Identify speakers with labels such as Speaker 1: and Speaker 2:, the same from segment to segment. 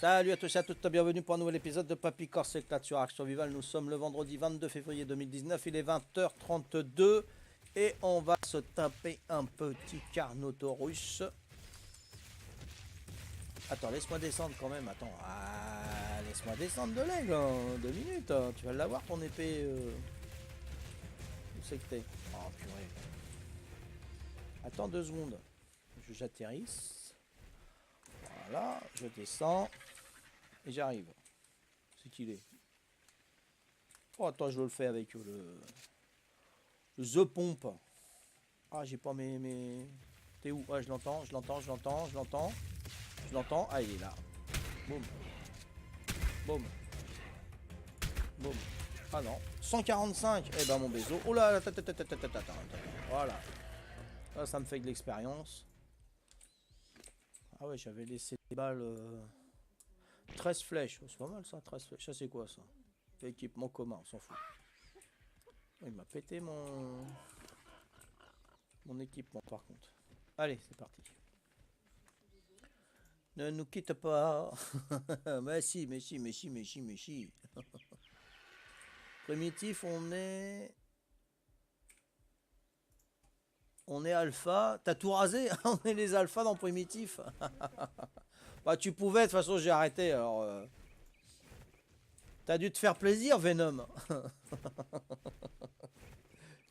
Speaker 1: Salut à tous et à toutes, bienvenue pour un nouvel épisode de Papy Corse Éclate sur Ark Survival. Nous sommes le vendredi 22 février 2019, il est 20h32 et on va se taper un petit Carnotaurus. Attends, laisse-moi descendre quand même, attends. Ah, laisse-moi descendre de l'aigle, hein. 2 minutes, hein. Tu vas l'avoir ton épée. Où c'est que t'es? Oh purée. Attends 2 secondes. J'atterrisse. Voilà, je descends. Et j'arrive. C'est qu'il est. Oh, attends, je le fais avec le The Pompe. Ah, j'ai pas mes... T'es où? Ouais, je l'entends, je l'entends, je l'entends, je l'entends. Je l'entends. Ah, il est là. Boum. Boum. Boum. Ah non. 145. Eh ben, mon bézo. Oh là là, voilà. Ça me fait de l'expérience. Ah ouais, j'avais laissé des balles... 13 flèches. C'est pas mal ça, 13 flèches. Ça, c'est quoi ça? Équipement commun, on s'en fout. Il m'a pété mon équipement par contre. Allez, c'est parti. Ne nous quitte pas. Mais si, mais si, mais si, mais si, mais si. Primitif, on est... On est alpha. T'as tout rasé? On est les alphas dans primitif. Bah tu pouvais, de toute façon j'ai arrêté alors... T'as dû te faire plaisir, Venom.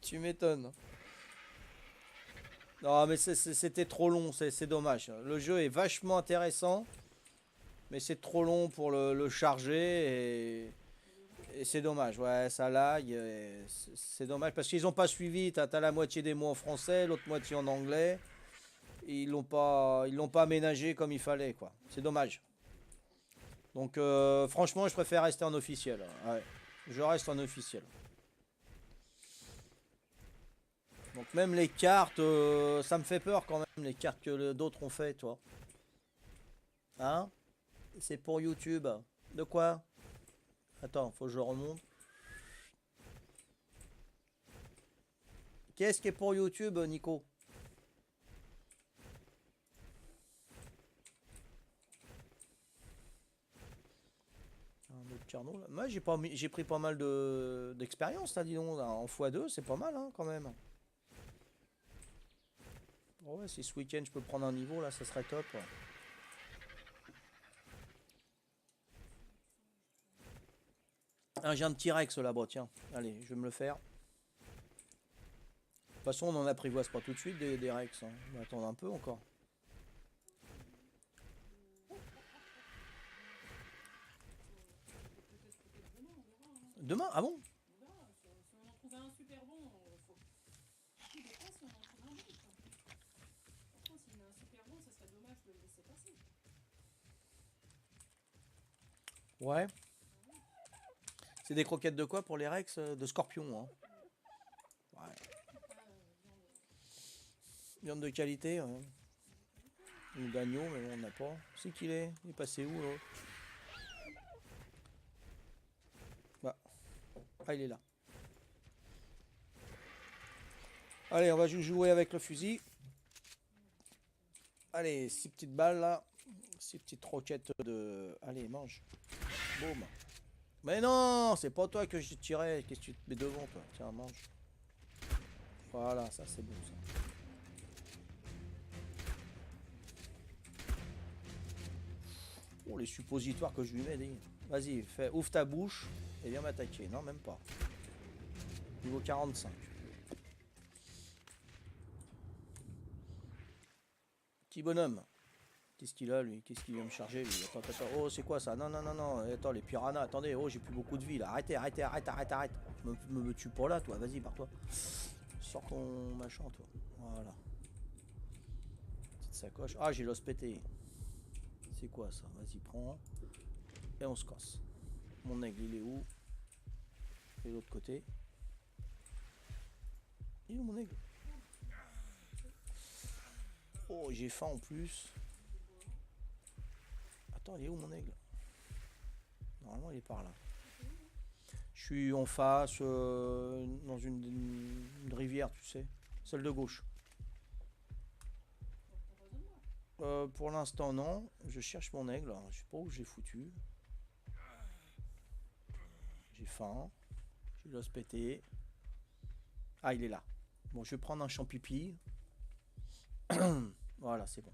Speaker 1: Tu m'étonnes. Non mais c'était trop long, c'est dommage. Le jeu est vachement intéressant. Mais c'est trop long pour le charger et c'est dommage. Ouais, ça lag. C'est dommage parce qu'ils n'ont pas suivi. T'as la moitié des mots en français, l'autre moitié en anglais. Et ils l'ont pas aménagé comme il fallait, quoi. C'est dommage. Donc franchement, je préfère rester en officiel. Ouais, je reste en officiel. Donc même les cartes, ça me fait peur quand même, les cartes que d'autres ont fait, toi. Hein? C'est pour YouTube. De quoi? Attends, faut que je remonte. Qu'est-ce qui est pour YouTube, Nico? Un autre Carnot, là. Moi, j'ai pris pas mal d'expérience, là, dis donc. Là. En x2, c'est pas mal, hein, quand même. Oh ouais, si ce week-end, je peux prendre un niveau, là, ça serait top. Ouais. Ah, j'ai un petit Rex, là-bas, tiens. Allez, je vais me le faire. De toute façon, on en apprivoise pas tout de suite, des Rex. Hein. On va attendre un peu, encore. Demain? Ah bon? Ouais. C'est des croquettes de quoi pour les Rex? De scorpion, hein. Ouais. Viande de qualité, ouais. Ou d'agneau, mais on n'a pas. C'est qu'il est? Il est passé où, là? Bah. Ah, il est là. Allez, on va jouer avec le fusil. Allez, 6 petites balles, là. 6 petites roquettes de... Allez, mange. Boum. Mais non, c'est pas toi que je tirais. Qu'est-ce que tu te mets devant, toi? Tiens, mange. Voilà, ça, c'est bon, ça. Oh, les suppositoires que je lui mets, dis. Vas-y, ouvre ta bouche et viens m'attaquer. Non, même pas. Niveau 45. Petit bonhomme. Qu'est-ce qu'il a, lui? Qu'est-ce qu'il vient me charger, lui? Attends, attends. Oh, c'est quoi, ça? Non, non, non, non. Attends, les piranhas. Attendez. Oh, j'ai plus beaucoup de vie, là. Arrêtez, arrêtez, arrête, arrête, arrête. Me tue pas là, toi. Vas-y, barre-toi. Sors ton machin, toi. Voilà. Petite sacoche. Ah, j'ai l'os pété. C'est quoi, ça? Vas-y, prends. Et on se casse. Mon aigle, il est où? Et l'autre côté. Il est où, mon aigle? Oh, j'ai faim en plus. Attends, il est où, mon aigle? Normalement, il est par là. Je suis en face, dans une rivière, tu sais. Celle de gauche. Pour l'instant, non. Je cherche mon aigle. Je sais pas où j'ai foutu. J'ai faim. J'ai l'os pété. Ah, il est là. Bon, je vais prendre un champipi. Voilà, c'est bon.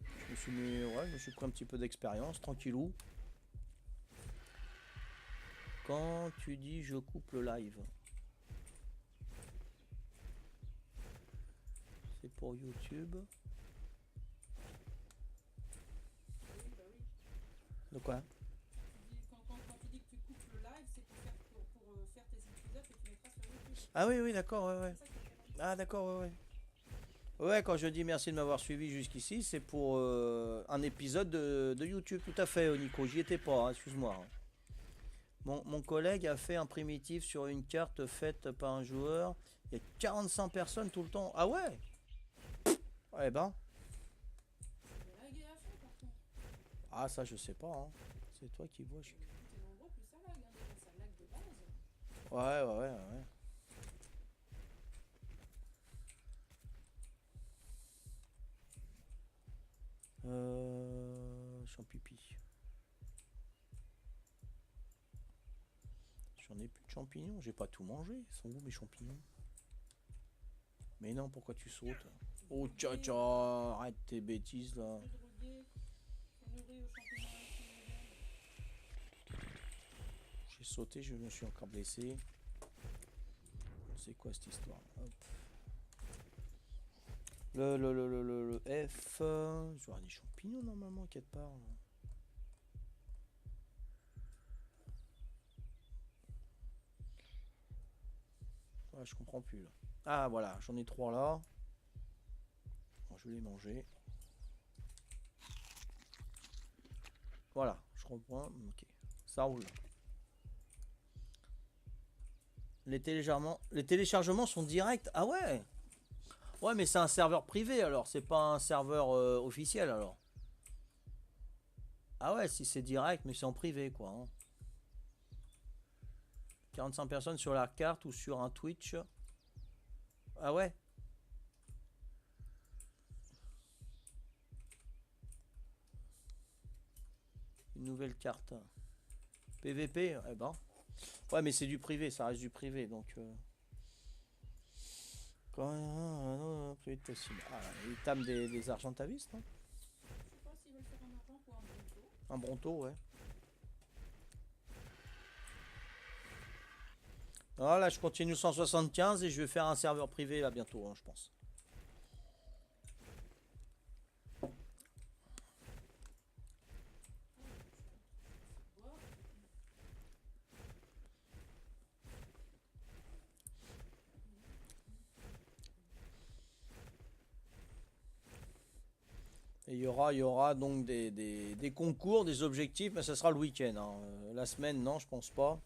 Speaker 1: Je me suis mis, ouais, je me suis pris un petit peu d'expérience, tranquillou. Quand tu dis je coupe le live, c'est pour YouTube.
Speaker 2: Oui, bah oui.
Speaker 1: De quoi?
Speaker 2: Quand tu dis que tu coupes le live, c'est pour faire tes épisodes que tu mettras sur YouTube.
Speaker 1: Ah oui, oui, d'accord, ouais, ouais.
Speaker 2: C'est ça que tu fais.
Speaker 1: Ah d'accord, ouais, ouais. Ouais, quand je dis merci de m'avoir suivi jusqu'ici, c'est pour un épisode de YouTube, tout à fait, Nico. J'y étais pas, hein, excuse-moi. Hein. Mon collègue a fait un primitif sur une carte faite par un joueur. Il y a 45 personnes tout le temps. Ah ouais? Eh ben.
Speaker 2: Mais là, il est à fond par contre.
Speaker 1: Ah ça je sais pas. Hein. C'est toi qui vois.
Speaker 2: Plus t'es nombreux, plus ça lag. Hein. Déjà, ça lag de base.
Speaker 1: Ouais, ouais, ouais, ouais. Champipi. J'en ai plus de champignons. J'ai pas tout mangé. Ils sont où mes champignons? Mais non, pourquoi tu sautes? Oh tcha tcha, arrête tes bêtises là.
Speaker 2: Plus drogué, nourri aux champignons inutilisés.
Speaker 1: J'ai sauté, je me suis encore blessé. C'est quoi cette histoire? Hop. Le F. Je dois avoir des champignons normalement quelque part. Ouais, je comprends plus là. Ah voilà, j'en ai 3 là. Bon, je vais les manger. Voilà, je reprends. Ok, ça roule. Les téléchargements sont directs. Ah ouais. Ouais, mais c'est un serveur privé alors, c'est pas un serveur officiel alors. Ah ouais, si c'est direct, mais c'est en privé quoi. Hein. 45 personnes sur la carte ou sur un Twitch. Ah ouais. Une nouvelle carte. PVP, eh ben. Ouais, mais c'est du privé, ça reste du privé, donc. Quand plus vite possible. Ah, il tame des argentavistes, hein.
Speaker 2: Je sais pas s'ils veulent faire un argent ou un bronto.
Speaker 1: Un bronto, ouais. Ah, là, je continue 175 et je vais faire un serveur privé là bientôt, hein, je pense.
Speaker 2: Bois.
Speaker 1: Et il y aura donc des concours, des objectifs, mais ça sera le week-end. Hein. La semaine, non, je pense pas.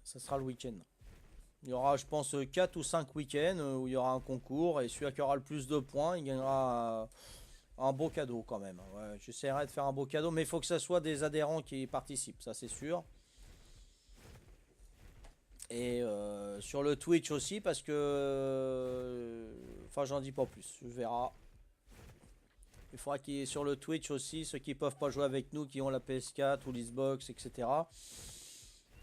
Speaker 1: Ça sera le week-end. Il y aura, je pense, 4 ou 5 week-ends où il y aura un concours et celui qui aura le plus de points, il gagnera un beau cadeau quand même. Ouais, j'essaierai de faire un beau cadeau, mais il faut que ce soit des adhérents qui participent, ça c'est sûr. Et sur le Twitch aussi, parce que... Enfin, j'en dis pas plus, je verrai. Il faudra qu'il y ait sur le Twitch aussi ceux qui peuvent pas jouer avec nous, qui ont la PS4 ou l'Xbox, etc.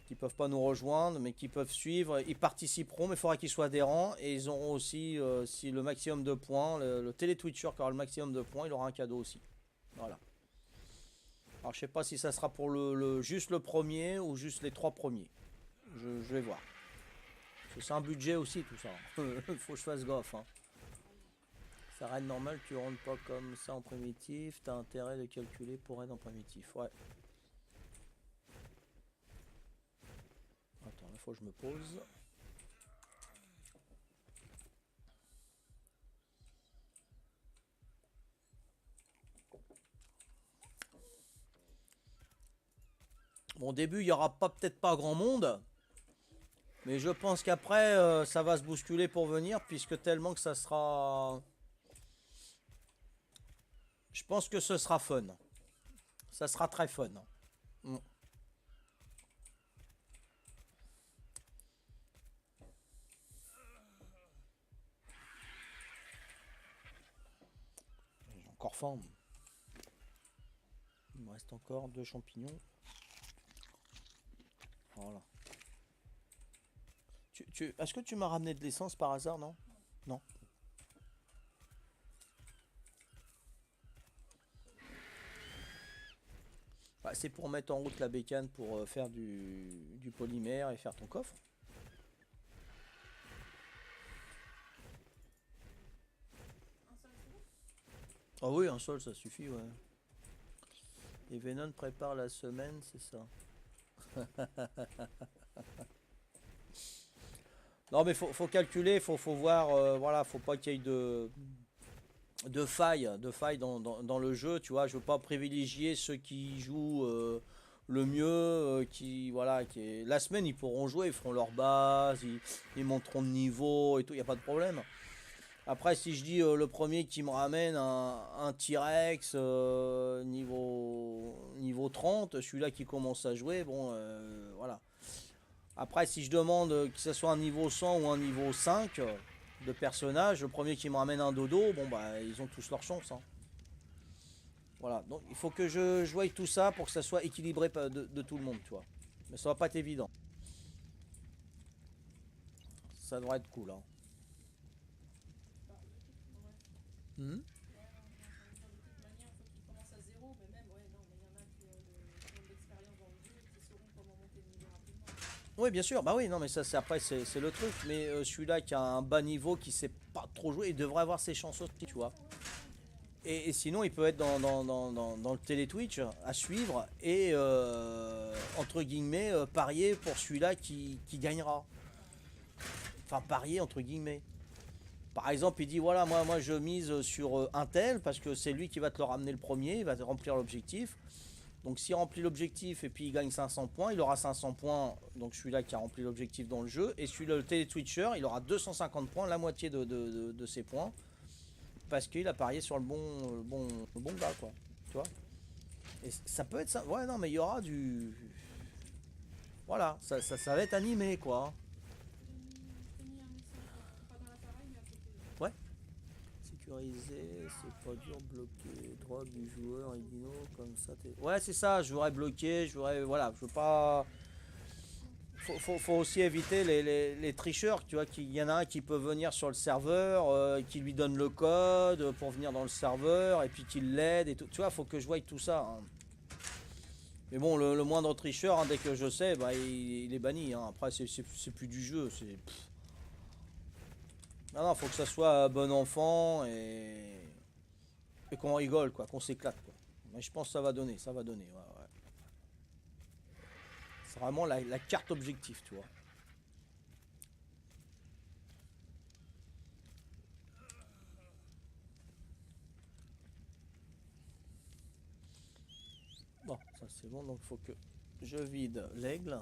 Speaker 1: Qui peuvent pas nous rejoindre, mais qui peuvent suivre. Ils participeront, mais il faudra qu'ils soient adhérents. Et ils auront aussi, si le maximum de points, le télé-twitcher qui aura le maximum de points, il aura un cadeau aussi. Voilà. Alors je sais pas si ça sera pour juste le premier ou juste les 3 premiers. Je vais voir. Parce que c'est un budget aussi tout ça. Faut que je fasse gaffe. Hein. Ça raid normal, tu rentres pas comme ça en primitif. T'as intérêt de calculer pour raid en primitif. Ouais. Attends, il faut que je me pose. Bon, au début, il y aura peut-être pas grand monde. Mais je pense qu'après, ça va se bousculer pour venir, puisque tellement que ça sera... Je pense que ce sera fun. Ça sera très fun. Mm. encore faim. Il me reste encore 2 champignons. Voilà. Est-ce que tu m'as ramené de l'essence par hasard, non? Non. Bah, c'est pour mettre en route la bécane pour faire du polymère et faire ton coffre. Ah oui, un seul, ça suffit, ouais. Et Venom prépare la semaine, c'est ça. Non, mais faut calculer, faut voir, voilà, faut pas qu'il y ait de failles dans le jeu, tu vois. Je veux pas privilégier ceux qui jouent le mieux, voilà, la semaine ils pourront jouer, ils feront leur base, ils monteront de niveau et tout, y a pas de problème. Après, si je dis le premier qui me ramène un T-Rex niveau 30, celui-là qui commence à jouer, bon, voilà. Après, si je demande que ce soit un niveau 100 ou un niveau 5 de personnage, le premier qui me ramène un dodo, bon, bah, ils ont tous leur chance. Hein. Voilà, donc il faut que je voie tout ça pour que ça soit équilibré de tout le monde, tu vois. Mais ça va pas être évident. Ça devrait être cool, hein. Mhm. Oui, bien sûr, bah oui, non, mais ça, c'est après, c'est le truc. Mais celui-là qui a un bas niveau, qui sait pas trop jouer, il devrait avoir ses chances aussi, tu vois. Et sinon, il peut être dans le télé-Twitch à suivre et, entre guillemets, parier pour celui-là qui gagnera. Enfin, parier, entre guillemets. Par exemple, il dit, voilà, moi je mise sur un tel, parce que c'est lui qui va te le ramener le premier, il va te remplir l'objectif. Donc s'il remplit l'objectif et puis il gagne 500 points, il aura 500 points, donc celui-là qui a rempli l'objectif dans le jeu. Et celui-là, le télé-twitcher, il aura 250 points, la moitié de ses points. Parce qu'il a parié sur le bon gars, quoi. Tu vois. Et ça peut être ça. Ouais, non, mais il y aura du... Voilà, ça va être animé, quoi. Ouais. Sécurisé, c'est pas dur, bloquer droit du joueur et dino, comme ça. Ouais, c'est ça, je voudrais bloquer, voilà, je veux pas... Faut aussi éviter les tricheurs, tu vois, qu'il y en a un qui peut venir sur le serveur, qui lui donne le code pour venir dans le serveur, et puis qu'il l'aide et tout. Tu vois, faut que je voie tout ça. Hein. Mais bon, le moindre tricheur, hein, dès que je sais, bah, il est banni. Hein. Après, c'est plus du jeu. Non, non, faut que ça soit bon enfant et qu'on rigole, quoi, qu'on s'éclate, quoi. Mais je pense que ça va donner, ouais, ouais. C'est vraiment la carte objectif, tu vois. Bon, ça c'est bon, donc faut que je vide l'aigle.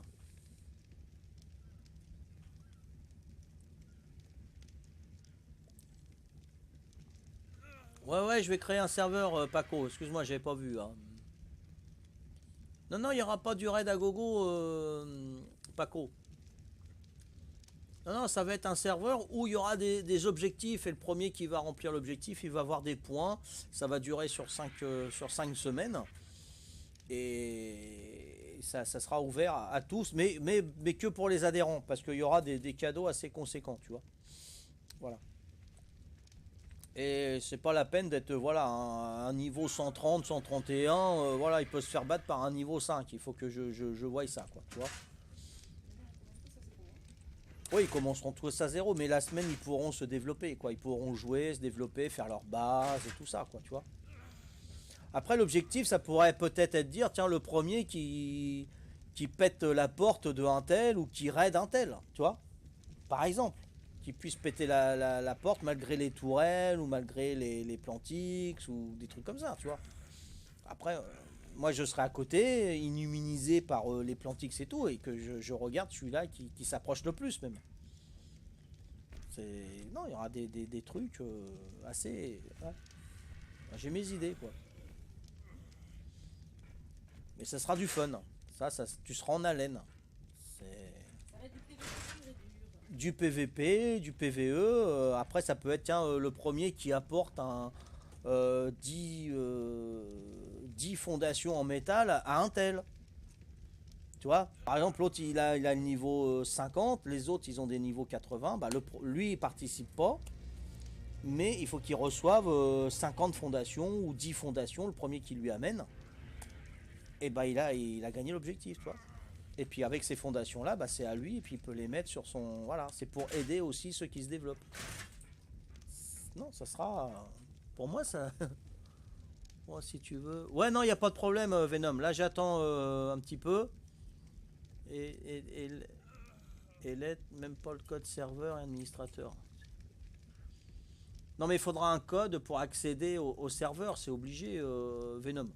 Speaker 1: Ouais, je vais créer un serveur, Paco. Excuse-moi, j'avais pas vu. Hein. Non, non, il n'y aura pas du raid à gogo, Paco. Non, non, ça va être un serveur où il y aura des objectifs. Et le premier qui va remplir l'objectif, il va avoir des points. Ça va durer sur 5 semaines. Et ça sera ouvert à tous, mais que pour les adhérents. Parce qu'il y aura des cadeaux assez conséquents, tu vois. Voilà. Et c'est pas la peine d'être voilà un niveau 130, 131, voilà, il peut se faire battre par un niveau 5. Il faut que je voie ça, quoi, tu vois. Oui, ils commenceront tous à zéro, mais la semaine ils pourront se développer, quoi. Ils pourront jouer, se développer, faire leur base et tout ça, quoi, tu vois. Après, l'objectif, ça pourrait peut-être être de dire, tiens, le premier qui pète la porte de un tel ou qui raide un tel, tu vois, par exemple. Qui puisse péter la porte malgré les tourelles ou malgré les plantix ou des trucs comme ça, tu vois. Après, moi je serai à côté, illuminisé par les plantix et tout, et que je regarde celui-là qui s'approche le plus même. Non, il y aura des trucs assez... Ouais. J'ai mes idées, quoi. Mais ça sera du fun. Tu seras en haleine. C'est... Du PVP, du PVE. Après, ça peut être tiens, le premier qui apporte 10 fondations en métal à un tel. Tu vois, par exemple, l'autre il a le niveau 50, les autres ils ont des niveaux 80. Bah, lui il participe pas, mais il faut qu'il reçoive 50 fondations ou 10 fondations, le premier qui lui amène. Et bah il a gagné l'objectif, tu vois. Et puis avec ces fondations là, bah, c'est à lui, et puis il peut les mettre sur son. Voilà, c'est pour aider aussi ceux qui se développent. Non, ça sera. Pour moi, ça. Moi, si tu veux. Ouais, non, il n'y a pas de problème, Venom. Là, j'attends un petit peu. Et, et, et, et l'aide, même pas le code serveur et administrateur. Non, mais il faudra un code pour accéder au serveur, c'est obligé, Venom.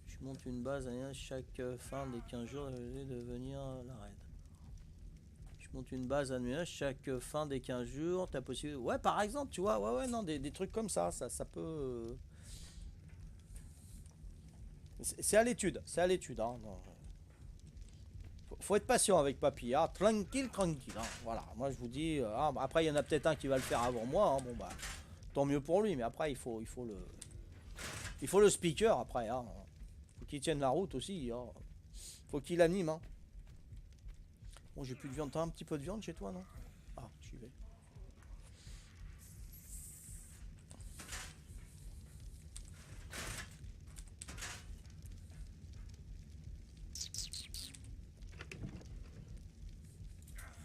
Speaker 1: Je monte une base chaque fin des 15 jours de venir la raid. Je monte une base annuelle chaque fin des 15 jours. T'as possible. Ouais, par exemple, tu vois, ouais, non, des trucs comme ça peut. C'est à l'étude, c'est à l'étude. Hein, non. Faut être patient avec Papy, hein. Tranquille, tranquille. Hein. Voilà, moi je vous dis. Après, il y en a peut-être un qui va le faire avant moi. Hein. Bon, bah, tant mieux pour lui, mais après, il faut le speaker après. Hein. Faut qu'il tienne la route aussi. Hein. Faut qu'il anime. Hein. Bon, j'ai plus de viande. T'as un petit peu de viande chez toi, non? Ah, j'y vais.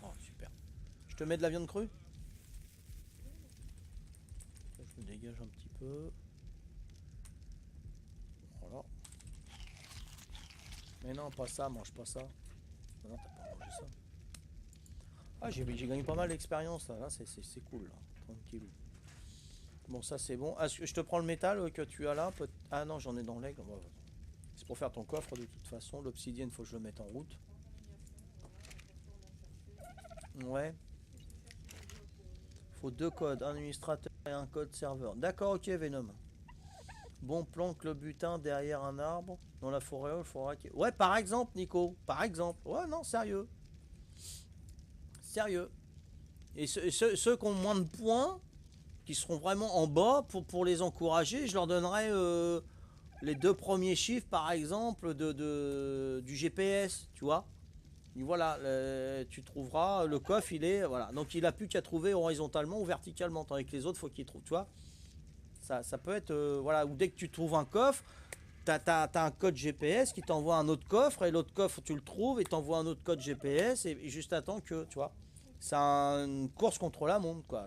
Speaker 1: Oh, super. Je te mets de la viande crue? Je me dégage un petit peu. Voilà. Mais non, pas ça, mange pas ça. Non, t'as pas mangé ça. Ah, j'ai gagné pas mal d'expérience là, c'est cool là. Tranquille. Bon, ça c'est bon. Ah, je te prends le métal que tu as là. Ah non, j'en ai dans l'aigle. Bon, c'est pour faire ton coffre de toute façon. L'obsidienne, faut que je le mette en route. Ouais. Faut 2 codes, un administrateur et un code serveur. D'accord, ok, Venom. Bon, planque le butin derrière un arbre. Dans la forêt, il faudra que... Ouais, par exemple, Nico. Par exemple. Ouais, non, sérieux. Sérieux. Et ceux qui ont moins de points, qui seront vraiment en bas, pour les encourager, je leur donnerai les 2 premiers chiffres, par exemple, du GPS, tu vois. Et voilà, tu trouveras, le coffre, il est, voilà. Donc il a plus qu'à trouver horizontalement ou verticalement, tandis que les autres, faut qu'il trouve, tu vois. Ça peut être, voilà, ou dès que tu trouves un coffre, t'as un code GPS qui t'envoie un autre coffre, et l'autre coffre, tu le trouves, et t'envoie un autre code GPS, et juste attends que, tu vois. C'est une course contre la montre, quoi.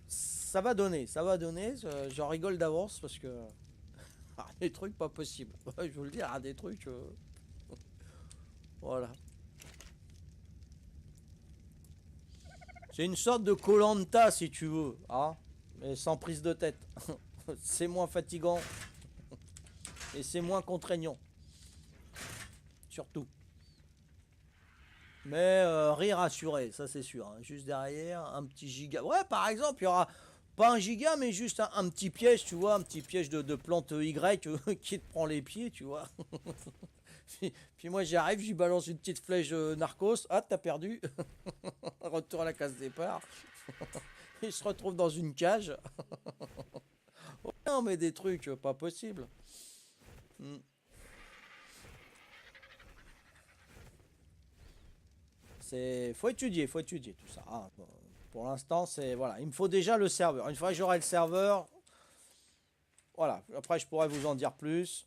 Speaker 1: Ça va donner, ça va donner. J'en rigole d'avance parce que des trucs pas possibles. Je vous le dis, des trucs. Voilà. C'est une sorte de koh si tu veux, hein, mais sans prise de tête. C'est moins fatigant et c'est moins contraignant, surtout. Mais rire assuré, ça c'est sûr. Hein. Juste derrière, un petit giga. Ouais, par exemple, il y aura pas un giga, mais juste un petit piège, tu vois, un petit piège de plante Y qui te prend les pieds, tu vois. Puis moi j'y arrive, j'y balance une petite flèche narcos. Ah, t'as perdu. Retour à la case départ. Il se retrouve dans une cage. Oh, non, mais des trucs pas possibles. Hmm. Faut étudier tout ça. Hein. Bon, pour l'instant, c'est voilà, il me faut déjà le serveur. Une fois que j'aurai le serveur, voilà. Après, je pourrais vous en dire plus.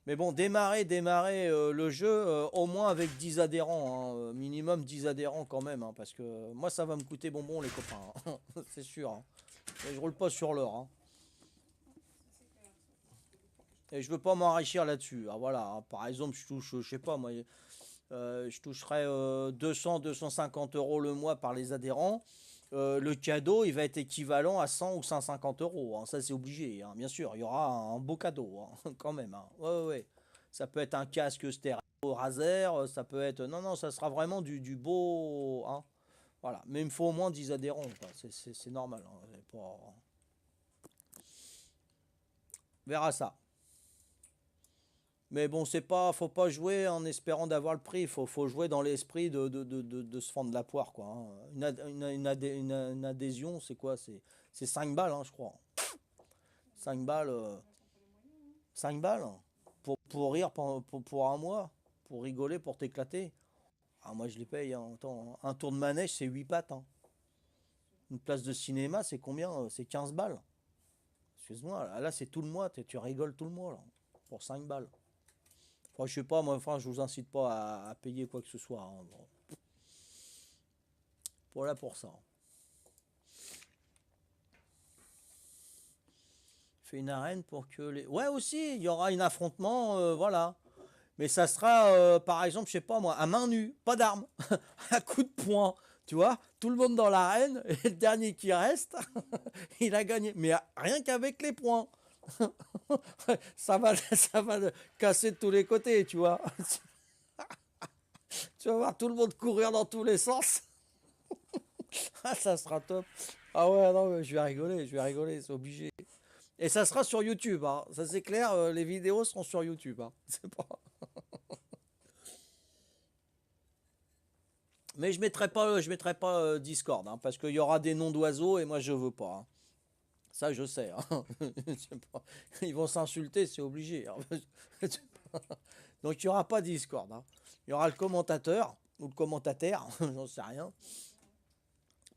Speaker 1: Mais bon, démarrer le jeu au moins avec 10 adhérents, hein, minimum 10 adhérents quand même, hein, parce que moi ça va me coûter bonbon les copains, hein. C'est sûr. Hein. Et je roule pas sur l'or. Hein. Et je veux pas m'enrichir là-dessus. Ah, voilà. Hein. Par exemple, je touche, je sais pas moi, je toucherai 200-250 euros le mois par les adhérents. Le cadeau, il va être équivalent à 100 ou 150 euros. Hein. Ça, c'est obligé. Hein. Bien sûr, il y aura un beau cadeau hein, quand même. Hein. Ouais, ouais. Ça peut être un casque stéréo Razer. Ça peut être. Non, non, ça sera vraiment du beau. Hein. Voilà. Mais il me faut au moins 10 adhérents. C'est normal. Hein. Pas... On verra ça. Mais bon, c'est pas, faut pas jouer en espérant d'avoir le prix. Faut jouer dans l'esprit de se fendre la poire, quoi, hein. Une adhésion, c'est quoi? C'est 5 balles, hein, je crois. 5 balles,
Speaker 2: Ouais, quand t'as les moyens, hein.
Speaker 1: 5 balles pour rire pour un mois, pour rigoler, pour t'éclater. Ah, moi, je les paye, hein. Attends, un tour de manège, c'est 8 pattes, hein. Une place de cinéma, c'est combien? C'est 15 balles. Excuse-moi, là, c'est tout le mois. Tu rigoles tout le mois, là, pour 5 balles. Enfin, je sais pas, moi, enfin, je vous incite pas à payer quoi que ce soit, hein. Bon, voilà pour ça. Fait une arène pour que les. Ouais, aussi, il y aura un affrontement, voilà. Mais ça sera, par exemple, je sais pas moi, à main nue, pas d'armes, à coup de poing, tu vois, tout le monde dans l'arène, et le dernier qui reste, il a gagné. Mais rien qu'avec les points, ça va le casser de tous les côtés, tu vois. Tu vas voir tout le monde courir dans tous les sens. Ah, ça sera top. Ah ouais, non, mais je vais rigoler, c'est obligé. Et ça sera sur YouTube, hein. Ça c'est clair, les vidéos seront sur YouTube, hein. C'est pas... Mais je mettrai pas Discord, hein, parce qu'il y aura des noms d'oiseaux et moi je veux pas, hein. Ça je sais, hein. C'est pas- Ils vont s'insulter, c'est obligé, hein. Donc il n'y aura pas Discord, hein. Il y aura le commentateur ou le commentateur, j'en sais rien.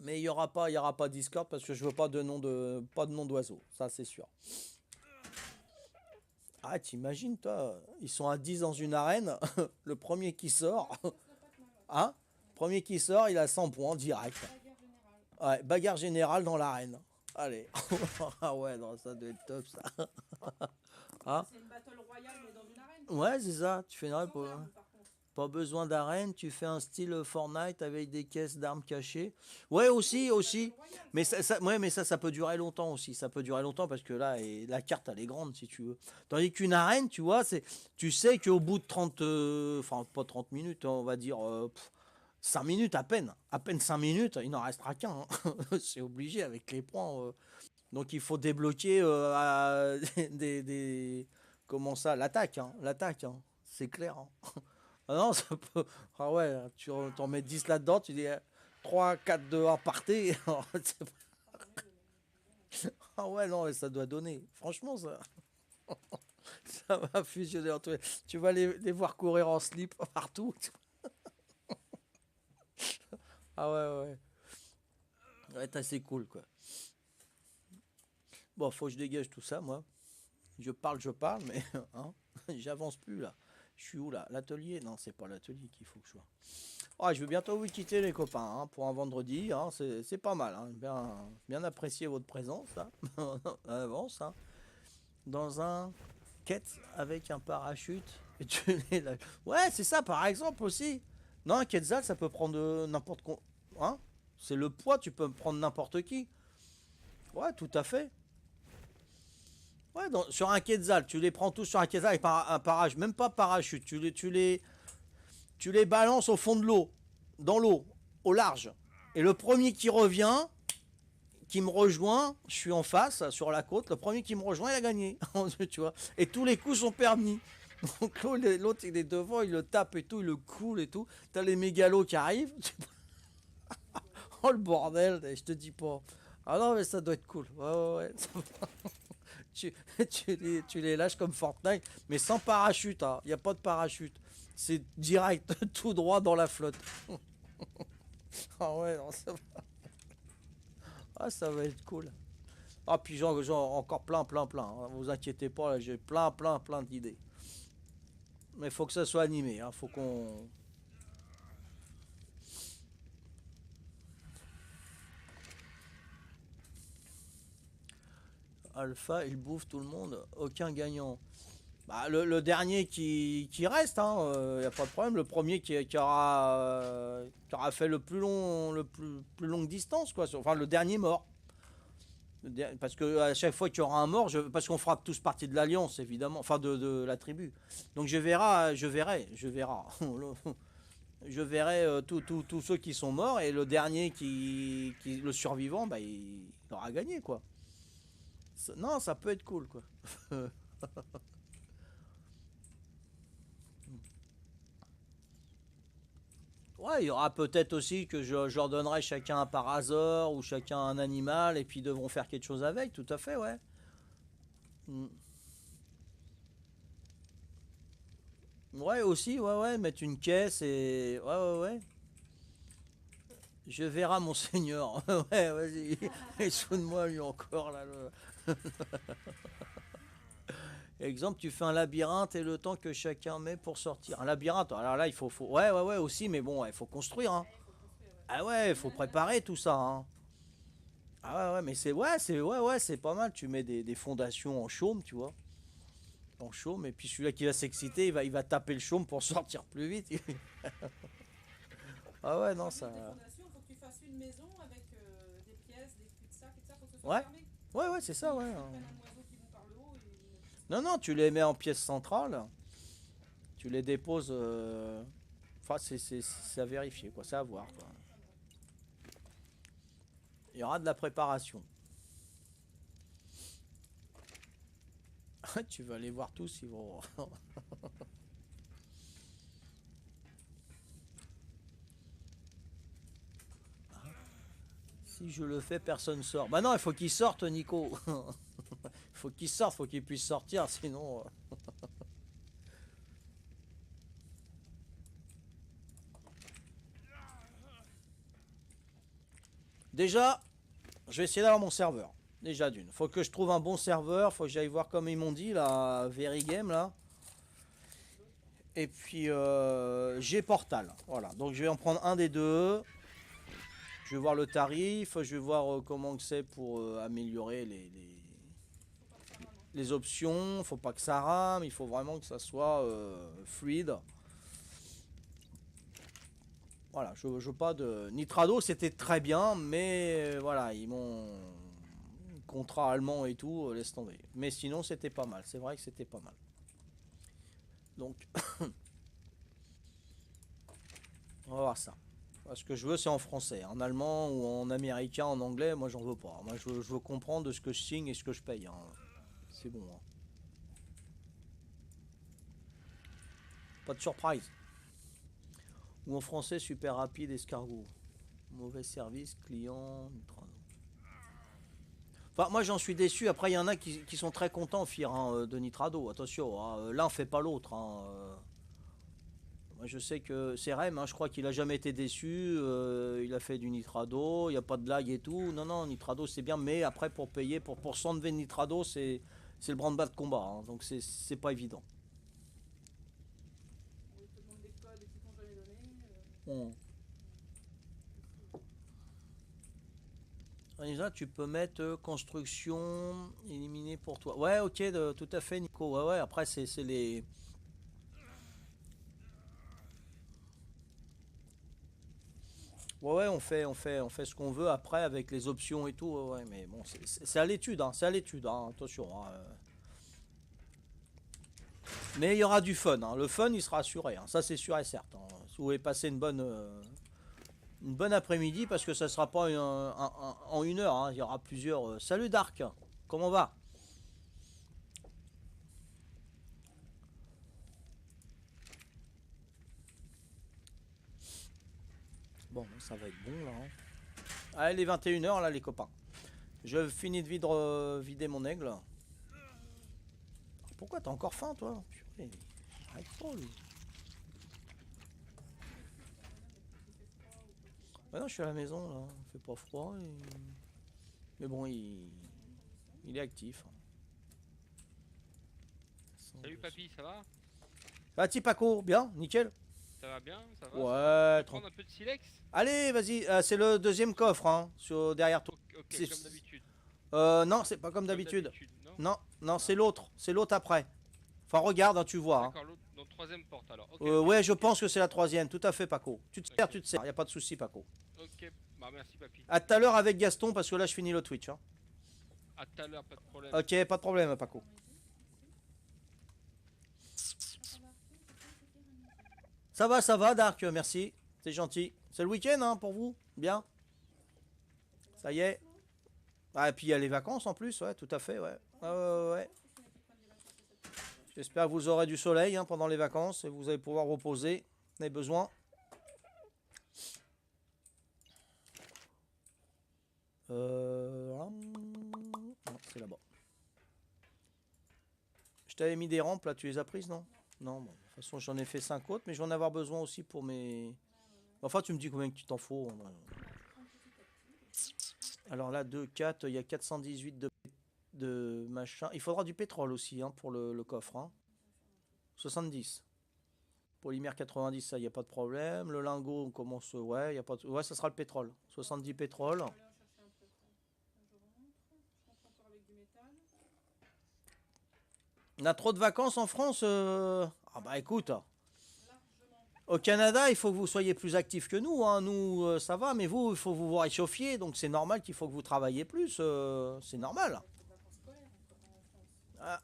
Speaker 1: Mais il y aura pas Discord parce que je veux pas de nom d'oiseau, ça c'est sûr. Ah, t'imagines, toi, ils sont à 10 dans une arène, le premier qui sort,
Speaker 2: Ouais, ça serait pas mal, ouais.
Speaker 1: hein, premier qui sort, il a 100 points direct.
Speaker 2: Bagarre générale.
Speaker 1: Ouais, bagarre générale dans l'arène. Allez. Ah ouais, non, ça doit être top ça.
Speaker 2: Bah,
Speaker 1: Hein?
Speaker 2: c'est une battle royale, mais dans une arène.
Speaker 1: Ouais, c'est ça. Tu fais
Speaker 2: Sans armes, par contre.
Speaker 1: pas besoin d'arène, tu fais un style Fortnite avec des caisses d'armes cachées. Ouais, aussi,
Speaker 2: Oui, c'est
Speaker 1: aussi.
Speaker 2: battle royale,
Speaker 1: Mais
Speaker 2: ça.
Speaker 1: ouais, mais ça peut durer longtemps aussi. Ça peut durer longtemps parce que là, la carte, elle est grande si tu veux. Tandis qu'une arène, tu vois, tu sais qu'au bout de 30, enfin, pas 30 minutes, hein, on va dire 5 minutes à peine 5 minutes, il n'en restera qu'un, hein. C'est obligé avec les points. Donc il faut débloquer comment ça, l'attaque, hein, l'attaque, hein. C'est clair, hein. Ah non, ça peut. Ah ouais, tu t'en mets 10 là-dedans, tu dis 3, 4, 2, 1, partez. Ah ouais, non, ça doit donner. Franchement, ça va fusionner entre. Tu vas les voir courir en slip partout. Ah ouais, ouais. Ouais, c'est assez cool, quoi. Bon, faut que je dégage tout ça, moi. Je parle, mais hein, j'avance plus là. Je suis où là? L'atelier? Non, c'est pas l'atelier qu'il faut que je sois. Ah, je vais bientôt vous quitter les copains, hein, pour un vendredi, hein, c'est pas mal, hein. Bien apprécié votre présence là. On avance, hein. Dans un quête avec un parachute. Et Ouais, c'est ça par exemple aussi. Non, un quetzal ça peut prendre n'importe quoi. Hein? C'est le poids, tu peux prendre n'importe qui. Ouais, tout à fait. Ouais, sur un quetzal, tu les prends tous sur un quetzal avec un parachute, même pas parachute, tu les balances au fond de l'eau, dans l'eau, au large. Et le premier qui revient, qui me rejoint, je suis en face, sur la côte, le premier qui me rejoint, il a gagné. Tu vois. Et tous les coups sont permis. Donc l'autre, il est devant, il le tape et tout, il le coule et tout. T'as les mégalos qui arrivent. Oh le bordel, je te dis pas. Ah non, mais ça doit être cool. Ouais, ouais, ouais. Tu, tu les lâches comme Fortnite, mais sans parachute, hein. Il n'y a pas de parachute. C'est direct, tout droit dans la flotte. Ah ouais, non, ça va être cool. Ah, puis encore plein, hein. Vous inquiétez pas, là, j'ai plein d'idées. Mais il faut que ça soit animé, hein. Faut qu'on. Alpha, il bouffe tout le monde, aucun gagnant. Bah, le dernier qui reste, hein, y a pas de problème. Le premier qui aura fait plus longue distance, quoi. Enfin, le dernier mort. Parce que à chaque fois qu'il y aura un mort, parce qu'on fera tous partie de l'alliance, évidemment, enfin de la tribu. Donc je verrai. Je verrai tous ceux qui sont morts et le dernier le survivant, bah, il aura gagné, quoi. Non, ça peut être cool, quoi. Ouais, il y aura peut-être aussi que je leur donnerai chacun un parasaure ou chacun un animal et puis ils devront faire quelque chose avec, tout à fait, ouais. Mm. Ouais, aussi, ouais, ouais, mettre une caisse et. Ouais, ouais, ouais. Je verrai, monseigneur. Ouais, vas-y. Soude-moi lui encore, là. Exemple, tu fais un labyrinthe et le temps que chacun met pour sortir. Un labyrinthe, alors là, Ouais, ouais, ouais, aussi, mais bon, il faut construire, hein.
Speaker 2: Eh, il faut construire, ouais.
Speaker 1: Ah ouais, il faut préparer tout ça, hein. Ah ouais, ouais, mais ouais, c'est pas mal. Tu mets des fondations en chaume, tu vois. En chaume, et puis celui-là qui va s'exciter, il va taper le chaume pour sortir plus vite. Ah ouais, non,
Speaker 2: En plus
Speaker 1: ça.
Speaker 2: des fondations, il faut que tu fasses une maison avec des pièces, des cul-de-sac et tout ça, faut que ce soit
Speaker 1: Ouais,
Speaker 2: fermé.
Speaker 1: ouais, ouais,
Speaker 2: Et
Speaker 1: c'est
Speaker 2: si,
Speaker 1: ça, ouais.
Speaker 2: s'ils prennent un oiseau qui vont par le haut, ils ne puissent
Speaker 1: Non,
Speaker 2: pas.
Speaker 1: non, tu les mets en pièce centrale, tu les déposes. Enfin, c'est à vérifier, quoi, c'est à voir, quoi. Il y aura de la préparation. Tu vas aller voir tous, ils vont. Si je le fais, personne sort. Bah non, il faut qu'il sorte, Nico. Il faut qu'il sorte, faut qu'il puisse sortir, sinon. Déjà, je vais essayer d'avoir mon serveur. Déjà d'une. Faut que je trouve un bon serveur, faut que j'aille voir comme ils m'ont dit, là, Verigame, là. Et puis, j'ai Portal. Voilà, donc je vais en prendre un des deux. Je vais voir le tarif, je vais voir comment que c'est pour améliorer
Speaker 2: Faut pas que ça rame, hein.
Speaker 1: les options. Faut pas que ça rame, il faut vraiment que ça soit fluide. Voilà, je veux pas de. Nitrado, c'était très bien, mais voilà, ils m'ont. Contrat allemand et tout, laisse tomber. Mais sinon, c'était pas mal. C'est vrai que c'était pas mal. Donc, on va voir ça. Ce que je veux, c'est en français. En allemand ou en américain, en anglais, moi, j'en veux pas. Moi, je veux comprendre de ce que je signe et ce que je paye, hein. C'est bon, hein. Pas de surprise. Ou en français, super rapide, escargot. Mauvais service, client. Enfin, moi, j'en suis déçu. Après, il y en a qui sont très contents, Fir, hein, de Nitrado. Attention, hein, l'un fait pas l'autre, hein. Moi, je sais que c'est Rem, hein, je crois qu'il a jamais été déçu. Il a fait du Nitrado, il n'y a pas de lag et tout. Non, non, Nitrado, c'est bien. Mais après, pour payer, pour 100 de Nitrado, c'est le branle-bas de combat, hein, donc, c'est pas évident.
Speaker 2: Bon, ils te demandent des codes qu'ils t'ont jamais donnés.
Speaker 1: Bon. Déjà, tu peux mettre construction éliminée pour toi. Ouais, ok, tout à fait, Nico. Ouais, ouais, après, c'est les. Ouais, ouais, on fait ce qu'on veut après avec les options et tout. Ouais, ouais, mais bon, c'est à l'étude, hein, c'est à l'étude, hein, attention, hein. Mais il y aura du fun, hein. Le fun, il sera assuré, hein. Ça, c'est sûr et certain, hein. Si vous voulez passer une bonne après-midi, parce que ça sera pas en 1 heure, hein. Il y aura plusieurs. Salut Dark, comment va? Bon, ça va être bon là, hein. Allez, les 21 heures là, les copains. Je finis de vider mon aigle. Pourquoi t'as encore faim, toi? Purée, arrête pas, lui. Bah non, je suis à la maison là, il fait pas froid. Mais bon, il est actif.
Speaker 3: Salut papy, ça va?
Speaker 1: Ah, petit Paco, bien, nickel.
Speaker 3: Ça va bien? Ça va? Ça va? Je
Speaker 1: Ouais,
Speaker 3: peux prendre un peu de silex?
Speaker 1: allez, vas-y, c'est le deuxième coffre, hein, derrière toi.
Speaker 3: Ok, ok,
Speaker 1: C'est-
Speaker 3: comme d'habitude.
Speaker 1: Non, c'est pas comme d'habitude.
Speaker 3: Non?
Speaker 1: Non, non,
Speaker 3: Ah,
Speaker 1: c'est l'autre après. Enfin, regarde, hein, tu vois, hein.
Speaker 3: d'accord, l'autre, dans troisième porte alors. Ok,
Speaker 1: Ouais,
Speaker 3: ok,
Speaker 1: je
Speaker 3: ok.
Speaker 1: pense que c'est la troisième, tout à fait, Paco. Tu te sers,
Speaker 3: Ok,
Speaker 1: tu te sers, y a pas de souci, Paco.
Speaker 3: ok, bah merci papy.
Speaker 1: À tout à l'heure avec Gaston, parce que là, je finis le Twitch, hein.
Speaker 3: À tout à l'heure, pas de problème.
Speaker 1: Ok, pas de problème, Paco. Ça va, Dark, merci. C'est gentil. C'est le week-end, hein, pour vous? Bien? Ça y est? Ah, et puis il y a les vacances en plus, ouais, tout à fait, ouais. Ouais, ouais, ouais. J'espère que vous aurez du soleil, hein, pendant les vacances et vous allez pouvoir reposer. Vous avez besoin. Non, c'est là-bas. Je t'avais mis des rampes là, tu les as prises, non? Non, bon, de toute façon j'en ai fait 5 autres, mais je vais en avoir besoin aussi pour mes... Enfin, tu me dis combien que tu t'en faut. Alors là, 2, 4, il y a 418 de machin. Il faudra du pétrole aussi hein, pour le coffre. Hein. 70. Polymère 90, ça, il n'y a pas de problème. Le lingot, on commence... Ouais, y a pas de... ouais, ça sera le pétrole. 70 pétrole. On a trop de vacances en France Ah bah écoute, au Canada, il faut que vous soyez plus actifs que nous. Hein. Nous, ça va, mais vous, il faut vous réchauffier. Donc c'est normal qu'il faut que vous travaillez plus. C'est normal. Ah.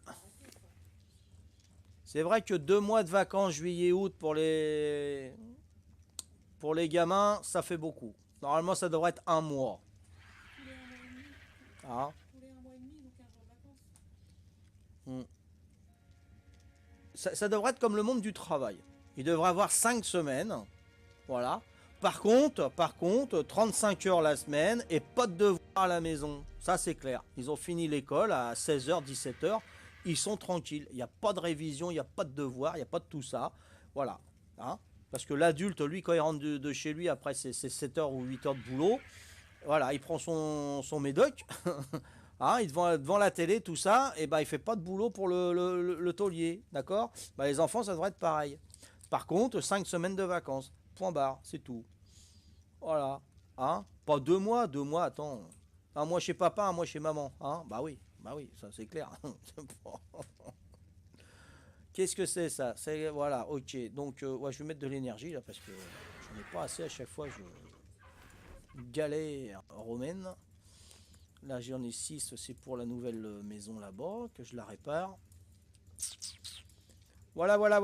Speaker 1: C'est vrai que 2 mois de vacances, juillet, août, pour les gamins, ça fait beaucoup. Normalement, ça devrait être 1 mois. Ah. Hmm. Ça devrait être comme le monde du travail. Il devrait avoir 5 semaines. Voilà. Par contre, 35 heures la semaine et pas de devoirs à la maison. Ça, c'est clair. Ils ont fini l'école à 16h, 17h. Ils sont tranquilles. Il n'y a pas de révision, il n'y a pas de devoirs, il n'y a pas de tout ça. Voilà. Hein, parce que l'adulte, lui, quand il rentre de chez lui, après ses 7h ou 8h de boulot, voilà, il prend son médoc. Hein, il devant la télé, tout ça, et ben il fait pas de boulot pour le taulier, d'accord? Ben, les enfants, ça devrait être pareil. Par contre, 5 semaines de vacances, point barre, c'est tout. Voilà, hein? Pas 2 mois, 2 mois, attends. Un mois chez papa, un mois chez maman, hein? Bah oui, ça c'est clair. Qu'est-ce que c'est ça? C'est voilà, ok. Donc, ouais, je vais mettre de l'énergie là parce que j'en ai pas assez à chaque fois. Je galère romaine. Là, j'en ai 6, c'est pour la nouvelle maison là-bas, que je la répare. Voilà, voilà.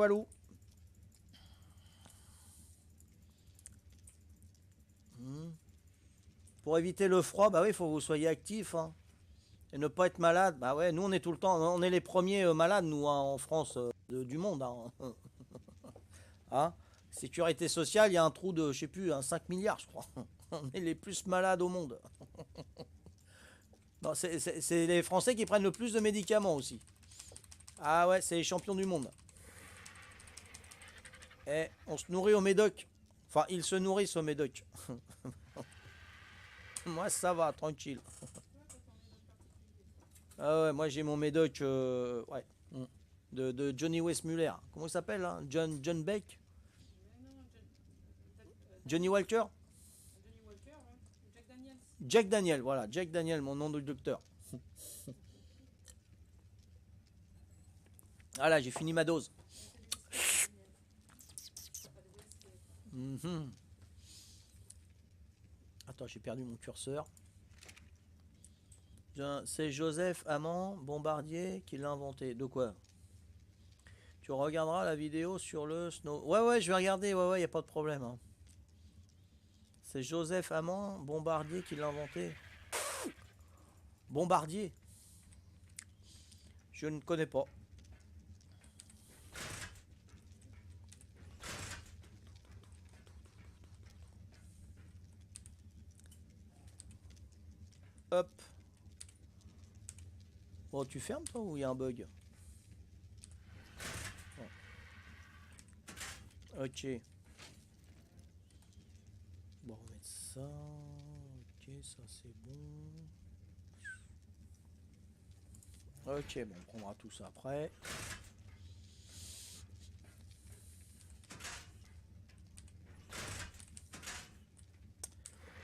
Speaker 1: Pour éviter le froid, bah oui, il faut que vous soyez actifs. Hein. Et ne pas être malade. Bah ouais, nous, on est tout le temps, on est les premiers malades, nous, hein, en France, du monde. Hein. Hein. Sécurité sociale, il y a un trou de, je sais plus, 5 milliards, je crois. On est les plus malades au monde. Non, c'est les Français qui prennent le plus de médicaments aussi. Ah ouais, c'est les champions du monde. Et on se nourrit au médoc. Enfin, ils se nourrissent au médoc. Moi, ça va, tranquille. Ah ouais, moi j'ai mon médoc ouais, de Johnny Westmuller. Comment il s'appelle hein? John Beck? Johnny Walker? Jack Daniel, voilà, Jack Daniel, mon nom de docteur. Voilà, j'ai fini ma dose. Attends, j'ai perdu mon curseur. C'est Joseph Amand, Bombardier, qui l'a inventé. De quoi? Tu regarderas la vidéo sur le snow. Ouais, je vais regarder, ouais, y a pas de problème. Hein. C'est Joseph Amand, Bombardier, qui l'a inventé. Bombardier? Je ne connais pas. Hop. Bon, tu fermes toi ou il y a un bug? Oh. Ok. Bon, on va mettre ça. Ok, ça c'est bon. Ok, bon, on prendra tout ça après.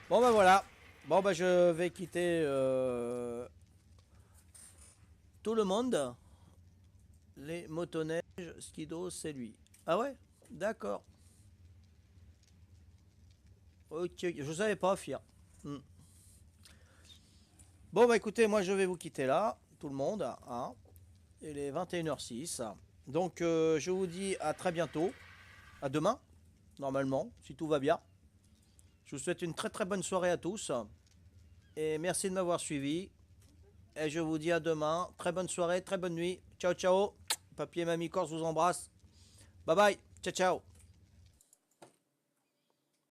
Speaker 1: Bon, bah voilà. Bon, bah je vais quitter tout le monde. Les motoneiges, Skido, c'est lui. Ah ouais? D'accord. Ok, je savais pas, fier. Bon, bah écoutez, moi je vais vous quitter là, tout le monde. Hein. Il est 21h06. Donc, je vous dis à très bientôt. À demain, normalement, si tout va bien. Je vous souhaite une très très bonne soirée à tous. Et merci de m'avoir suivi. Et je vous dis à demain. Très bonne soirée, très bonne nuit. Ciao, ciao. Papy et mamie Corse vous embrasse. Bye bye. Ciao, ciao.